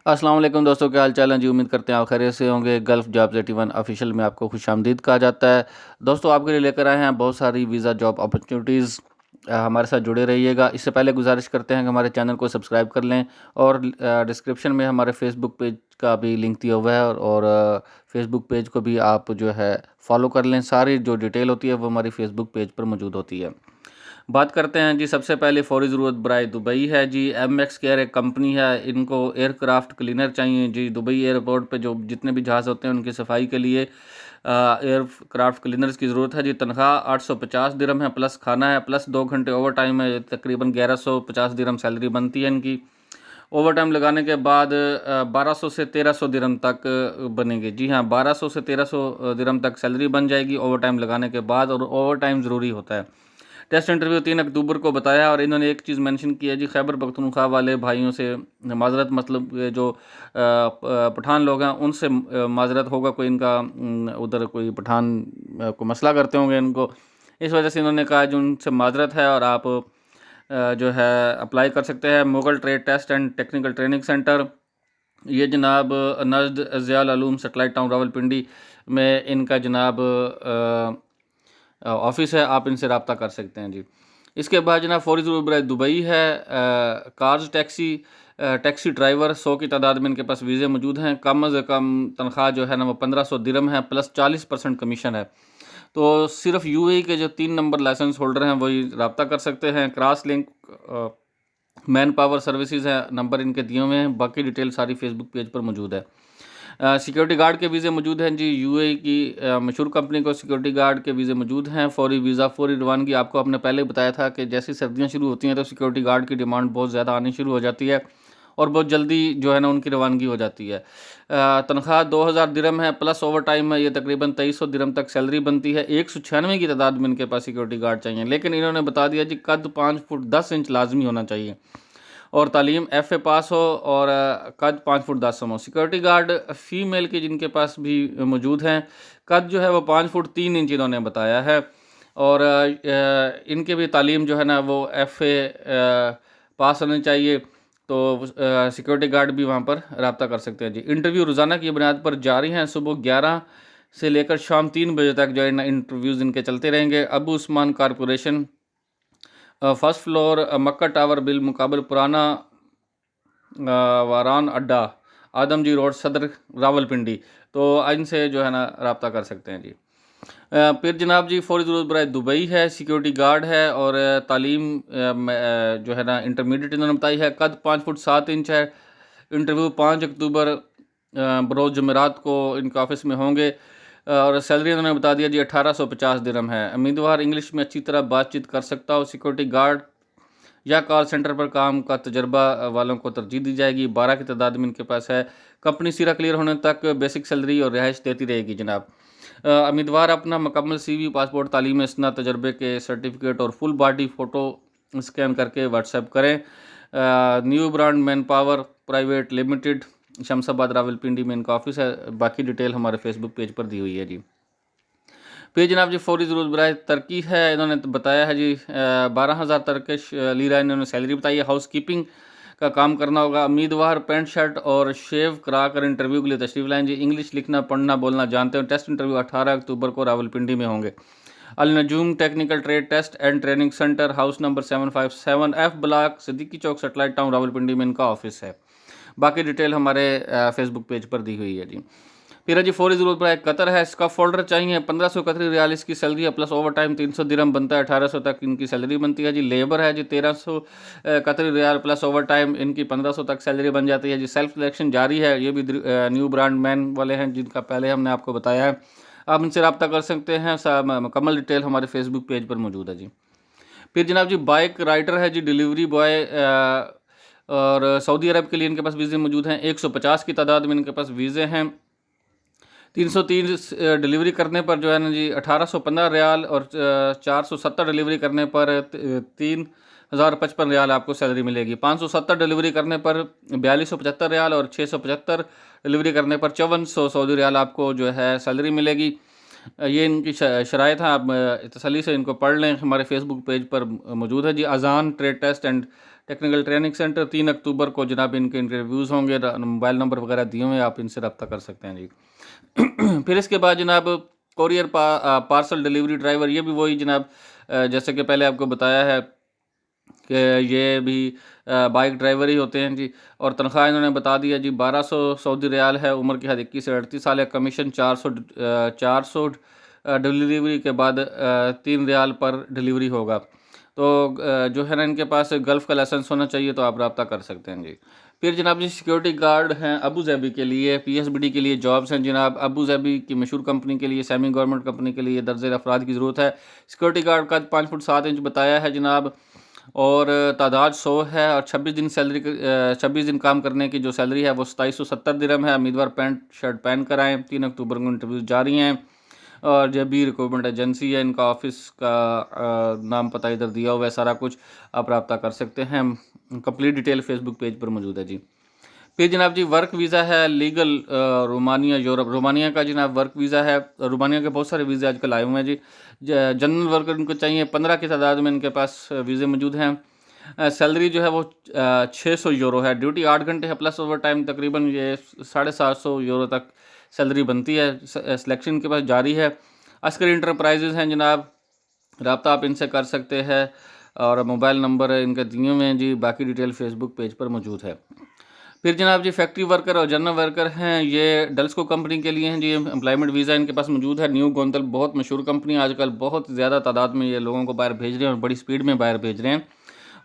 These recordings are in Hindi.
अस्सलाम वालेकुम दोस्तों, क्या हाल चाल है जी। उम्मीद करते हैं आप खैरियत से होंगे। गल्फ़ जॉब्स 81 ऑफिशियल में आपको खुशामदीद कहा जाता है। दोस्तों, आपके लिए लेकर आए हैं बहुत सारी वीज़ा जॉब अपॉर्चुनिटीज़। हमारे साथ जुड़े रहिएगा। इससे पहले गुजारिश करते हैं कि हमारे चैनल को सब्सक्राइब कर लें और डिस्क्रिप्शन में हमारे फेसबुक पेज का भी लिंक दिया हुआ है और फेसबुक पेज को भी आप जो है फॉलो कर लें। सारी जो डिटेल होती है वो हमारी फेसबुक पेज पर मौजूद होती है। बात करते हैं जी। सबसे पहले फ़ौरी ज़रूरत बराए दुबई है जी। एमएक्स केयर एक कंपनी है, इनको एयरक्राफ्ट क्लीनर चाहिए जी। दुबई एयरपोर्ट पे जो जितने भी जहाज़ होते हैं उनकी सफाई के लिए एयरक्राफ्ट क्लीनर्स की ज़रूरत है जी। तनख्वाह 850 दिरहम है, प्लस खाना है, प्लस 2 घंटे ओवर टाइम है। तकरीबन 1150 दिरहम सैलरी बनती है इनकी। ओवर टाइम लगाने के बाद 1200 से 1300 दिरहम तक बनेंगे जी। हाँ, 1200 से 1300 दिरहम तक सैलरी बन जाएगी ओवर टाइम लगाने के बाद, और ओवर टाइम ज़रूरी होता है। टेस्ट इंटरव्यू 3 अक्टूबर को बताया, और इन्होंने एक चीज़ मेंशन की है जी। खैबर पख्तूनख्वा वाले भाइयों से माज़रत, मतलब ये जो पठान लोग हैं उनसे माज़रत होगा, कोई इनका उधर कोई पठान को मसला करते होंगे इनको, इस वजह से इन्होंने कहा जो उनसे माज़रत है और आप जो है अप्लाई कर सकते हैं। Mughal trade test and technical training centre, ये जनाब नज़द ज़ियाल उलूम सेटेलाइट टाउन रावलपिंडी में इनका जनाब ऑफ़िस है। आप इनसे रब्ता कर सकते हैं जी। इसके बाद जनाब फ़ौरी ज़रूरत बराए दुबई है। कार्स टैक्सी ड्राइवर 100 की तादाद में इनके पास वीज़े मौजूद हैं। कम अज़ कम तनख्वाह जो है ना वो 1500 दिरहम है, प्लस 40% कमीशन है। तो सिर्फ यूएई के जो 3 नंबर लाइसेंस होल्डर हैं वही रब्ता कर सकते हैं। Cross link man power services है, नंबर इनके दिए हुए हैं। बाकी डिटेल सारी फेसबुक पेज पर मौजूद है। सिक्योरिटी गार्ड के वीज़े मौजूद हैं जी। यूएई की मशहूर कंपनी को सिक्योरिटी गार्ड के वीज़े मौजूद हैं। फौरी वीज़ा, फौरी रवानगी। आपको आपने पहले ही बताया था कि जैसी सर्दियाँ शुरू होती हैं तो सिक्योरिटी गार्ड की डिमांड बहुत ज़्यादा आनी शुरू हो जाती है और बहुत जल्दी जो है ना उनकी रवानगी हो जाती है। तनख्वाह 2000 दिरहम है, प्लस ओवर टाइम है। ये तकरीबन 2300 दिरहम तक सैलरी बनती है। 196 की तादाद में इनके पास सिक्योरिटी गार्ड चाहिए, लेकिन इन्होंने बता दिया जी कद 5 फुट 10 इंच लाजमी होना चाहिए और तालीम एफ़ए पास हो और कद 5 फुट 10 हो। सिक्योरिटी गार्ड फ़ीमेल के जिनके पास भी मौजूद हैं, कद जो है वो 5 फुट 3 इंच इन्होंने बताया है, और इनके भी तालीम जो है ना वो एफ़ए पास होनी चाहिए। तो सिक्योरिटी गार्ड भी वहाँ पर रब्ता कर सकते हैं जी। इंटरव्यू रोज़ाना की बुनियाद पर जारी हैं। सुबह 11 से लेकर शाम 3 बजे तक जो है ना इंटरव्यूज़ इनके चलते रहेंगे। Abu Usman corporation, first floor, Makkah tower, बिल मुकाबल पुराना वारान अड्डा, आदमजी रोड, सदर, रावलपिंडी। तो इनसे जो है ना रब्ता कर सकते हैं जी। फिर जनाब जी फ़ौरी ज़रूरत बराए दुबई है। सिक्योरिटी गार्ड है और तालीम जो है ना इंटरमीडिएट इन्होंने बताई है। कद 5 फुट 7 इंच है। इंटरव्यू 5 अक्टूबर बरोज़ जुमेरात को इनके ऑफिस में होंगे, और सैलरी उन्होंने बता दिया जी 1850 दिरहम है। उम्मीदवार इंग्लिश में अच्छी तरह बातचीत कर सकता हो। सिक्योरिटी गार्ड या कॉल सेंटर पर काम का तजर्बा वालों को तरजीह दी जाएगी। 12 की तादाद में इनके पास है। कंपनी सिरा क्लियर होने तक बेसिक सैलरी और रिहाइश देती रहेगी जनाब। उम्मीदवार अपना मुकम्मल सीवी, पासपोर्ट, तालीम सनद, तजर्बे के सर्टिफिकेट और फुल बॉडी फ़ोटो स्कैन करके व्हाट्सएप करें। New brand man power private limited, Shamshabad Rawalpindi में इनका ऑफिस है। बाकी डिटेल हमारे फेसबुक पेज पर दी हुई है जी। फिर जनाब जी फ़ौरी ज़रूरत बराए तरक्की है। इन्होंने तो बताया है जी 12,000 तरकश लीरा इन्होंने सैलरी बताई है। हाउस कीपिंग का काम करना होगा। उम्मीदवार पैंट शर्ट और शेव करा कर इंटरव्यू के लिए तशरीफ़ लाएँ जी। इंग्लिश लिखना पढ़ना बोलना जानते हो। टेस्ट इंटरव्यू 18 अक्टूबर को रावलपिंडी में होंगे। Al Najoom technical trade test and training centre, house number 757 F block, Siddiqui Chowk, satellite town Rawalpindi में इनका ऑफिस है। बाकी डिटेल हमारे फेसबुक पेज पर दी हुई है जी। फिर है जी फ़ौरी ज़रूरत पर एक कतर है। इसका फ़ोल्डर चाहिए। 1500 कतरी रियाल इसकी सैलरी है, प्लस ओवर टाइम 300 दिरहम बनता है। 1800 तक इनकी सैलरी बनती है जी। लेबर है जी 1300 कतरी रियाल, प्लस ओवर टाइम इनकी 1500 तक सैलरी बन जाती है जी। सेल्फ सिलेक्शन जारी है। ये भी न्यू ब्रांड मैन वाले हैं जिनका पहले हमने आपको बताया है। आप इनसे रब्ता कर सकते हैं। मुकम्मल डिटेल हमारे फेसबुक पेज पर मौजूद है जी। फिर जनाब जी बाइक राइडर है जी, डिलीवरी बॉय, और सऊदी अरब के लिए इनके पास वीज़े मौजूद हैं। 150 की तादाद में इनके पास वीज़े हैं। 303 डिलीवरी करने पर जो है ना जी 1815 रियाल, और 470 डिलीवरी करने पर 3055 रियाल आपको सैलरी मिलेगी। 570 डिलीवरी करने पर 4275 रियाल, और 675 डिलीवरी करने पर 5400 सऊदी रियाल आपको जो है सैलरी मिलेगी। ये इनकी शराइत है। आप तसल्ली से इनको पढ़ लें। हमारे फेसबुक पेज पर मौजूद है जी। अजान trade test and technical training centre. 3 अक्टूबर को जनाब इनके इंटरव्यूज़ होंगे, मोबाइल नंबर वगैरह दिए हुए हैं, आप इनसे रब्ता कर सकते हैं जी। फिर इसके बाद जनाब कोरियर पार्सल डिलीवरी ड्राइवर, ये भी वही जनाब जैसे कि पहले आपको बताया है कि ये भी बाइक ड्राइवर ही होते हैं जी। और तनख्वाह इन्होंने बता दिया जी 1200 सऊदी रियाल है, उम्र की हद 21 से 38 साल है, कमीशन 400 डिलीवरी के बाद 3 रियाल पर डिलीवरी होगा। तो जो है ना इनके पास गल्फ़ का लाइसेंस होना चाहिए, तो आप रब्ता कर सकते हैं जी। फिर जनाब जी सिक्योरिटी गार्ड हैं अबू धाबी के लिए, पीएसबीडी के लिए जॉब्स हैं जनाब। अबू धाबी की मशहूर कंपनी के लिए, सेमी गवर्नमेंट कंपनी के लिए दर्ज अफराद की ज़रूरत है। सिक्योरिटी गार्ड का 5 फुट 7 इंच बताया है जनाब, और तादाद 100 है, और 26 दिन काम करने की जो सैलरी है वो 2770 दिरहम है। उम्मीदवार पैंट शर्ट पहन कर आएँ। 3 अक्टूबर को इंटरव्यू जारी हैं। और जब भी रिक्रूटमेंट एजेंसी है, इनका ऑफिस का नाम पता इधर दिया हुआ है, सारा कुछ आप रब्ता कर सकते हैं। कंप्लीट डिटेल फेसबुक पेज पर मौजूद है जी। फिर जनाब जी वर्क वीज़ा है लीगल रोमानिया यूरोप, रोमानिया का जनाब वर्क वीज़ा है। रोमानिया के बहुत सारे वीज़े आजकल आए हुए हैं जी। जनरल वर्कर इनको चाहिए, 15 की तादाद में इनके पास वीज़े मौजूद हैं। सैलरी जो है वो 600 यूरो है। ड्यूटी 8 घंटे है प्लस ओवर टाइम, तकरीबन ये 750 यूरो तक सैलरी बनती है। सिलेक्शन के पास जारी है। अस्कर इंटरप्राइजेज़ हैं जनाब, रब्ता आप इनसे कर सकते हैं, और मोबाइल नंबर इनके दिए हुए हैं जी। बाकी डिटेल फेसबुक पेज पर मौजूद है। फिर जनाब जी फैक्ट्री वर्कर और जनरल वर्कर हैं, ये डल्सको कंपनी के लिए हैं जी। एम्प्लॉयमेंट वीज़ा इनके पास मौजूद है। न्यू गोंदल बहुत मशहूर कंपनी, आजकल बहुत ज़्यादा तादाद में ये लोगों को बाहर भेज रहे हैं और बड़ी स्पीड में बाहर भेज रहे हैं।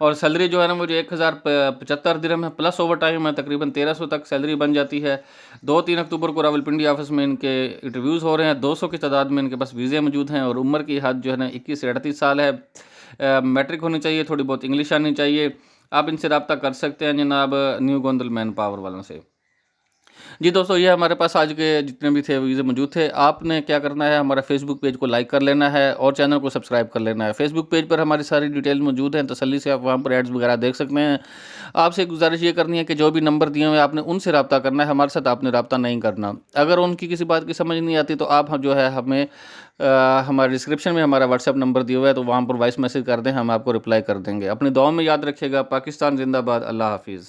और सैलरी जो है ना वो जो 1075 दिरहम है, प्लस ओवर टाइम है, तकरीबन 1300 तक सैलरी बन जाती है। 2-3 अक्टूबर को रावलपिंडी ऑफिस में इनके इंटरव्यूज़ हो रहे हैं। 200 की तादाद में इनके पास वीज़े मौजूद हैं, और उम्र की हद जो है ना 21 से 38 साल है। मैट्रिक होनी चाहिए, थोड़ी बहुत इंग्लिश आनी चाहिए। आप इनसे रब्ता कर सकते हैं जनाब न्यू गोंदल मैन पावर वालों से। जी दोस्तों, ये हमारे पास आज के जितने भी थे वीज़े मौजूद थे। आपने क्या करना है, हमारा फेसबुक पेज को लाइक कर लेना है और चैनल को सब्सक्राइब कर लेना है। फेसबुक पेज पर हमारी सारी डिटेल मौजूद हैं, तसल्ली से आप वहाँ पर एड्स वगैरह देख सकते हैं। आपसे गुजारिश ये करनी है कि जो भी नंबर दिए हुए आपने उनसे रब्ता करना है, हमारे साथ आपने रब्ता नहीं करना। अगर उनकी किसी बात की समझ नहीं आती तो आप जो है हमें हमारे डिस्क्रिप्शन में हमारा व्हाट्सएप नंबर दिया हुआ है, तो वहाँ पर वॉइस मैसेज कर दें, हम आपको रिप्लाई कर देंगे। अपनी दुआ में याद रखिएगा। पाकिस्तान जिंदाबाद। अल्लाह हाफिज़।